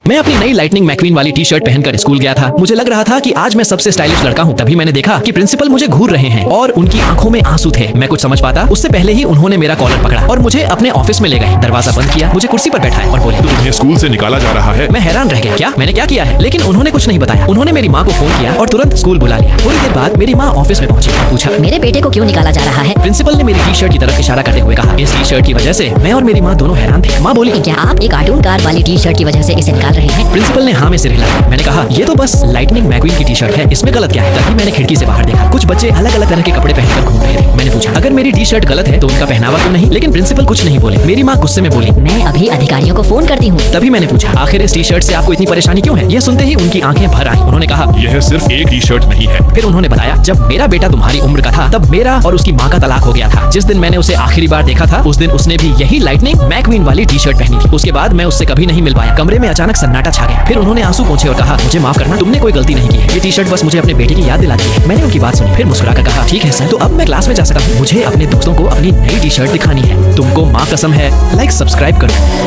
मैं अपनी नई लाइटनिंग मैक्वीन वाली टी शर्ट पहनकर स्कूल गया था। मुझे लग रहा था कि आज मैं सबसे स्टाइलिश लड़का हूँ। तभी मैंने देखा कि प्रिंसिपल मुझे घूर रहे हैं और उनकी आंखों में आंसू थे। मैं कुछ समझ पाता उससे पहले ही उन्होंने मेरा कॉलर पकड़ा और मुझे अपने ऑफिस में ले गए। दरवाजा बंद किया, मुझे कुर्सी पर बैठाया और बोले, तुम्हें स्कूल से निकाला जा रहा है। मैं हैरान रह गया, क्या मैंने क्या किया है? लेकिन उन्होंने कुछ नहीं बताया। उन्होंने मेरी माँ को फोन किया और तुरंत स्कूल बुला लिया। थोड़ी देर बाद मेरी माँ ऑफिस में पहुंची और पूछा, मेरे बेटे को क्यों निकाला जा रहा है? प्रिंसिपल ने मेरी टी शर्ट की तरफ इशारा करते हुए कहा। इस टी शर्ट की वजह से मैं और मेरी माँ दोनों हैरान थे। माँ बोली, क्या आप एक कार्टून कार वाली टी शर्ट की वजह से इसे निकाल रहे हैं? प्रिंसिपल ने हाँ में सिर हिलाया। मैंने कहा, ये तो बस लाइटनिंग मैक्वीन की टी शर्ट है, इसमें गलत क्या है? तभी मैंने खिड़की से बाहर देखा, कुछ बच्चे अलग अलग तरह के कपड़े पहनकर घूम रहे थे। मैंने पूछा, अगर मेरी टी शर्ट गलत है तो उनका पहनावा क्यों नहीं? लेकिन प्रिंसिपल कुछ नहीं बोले। मेरी माँ गुस्से में बोली, मैं अभी अधिकारियों को फोन करती हूँ। तभी मैंने पूछा, आखिर इस टी शर्ट से आपको इतनी परेशानी क्यों है? यह सुनते ही उनकी आंखें भर आई। उन्होंने कहा, यह सिर्फ एक टी शर्ट नहीं है। फिर उन्होंने बताया, जब मेरा बेटा तुम्हारी उम्र का था तब मेरा और उसकी माँ का तलाक हो गया था। जिस दिन मैंने उसे आखिरी बार देखा था उस दिन उसने भी यही लाइटनिंग मैक्वीन वाली टी शर्ट पहनी थी। उसके बाद मैं उससे कभी नहीं मिल पाया। कमरे में अचानक सन्नाटा छा गया। फिर उन्होंने आंसू पोंछे और कहा, मुझे माफ करना, तुमने कोई गलती नहीं की है। ये टी शर्ट बस मुझे अपने बेटे की याद दिलाती है। मैंने उनकी बात सुनी, फिर मुस्कुराकर कहा, ठीक है सर, तो अब मैं क्लास में जा सकता हूँ। मुझे अपने दोस्तों को अपनी नई टी शर्ट दिखानी है। तुमको माँ कसम है। लाइक सब्सक्राइब करो।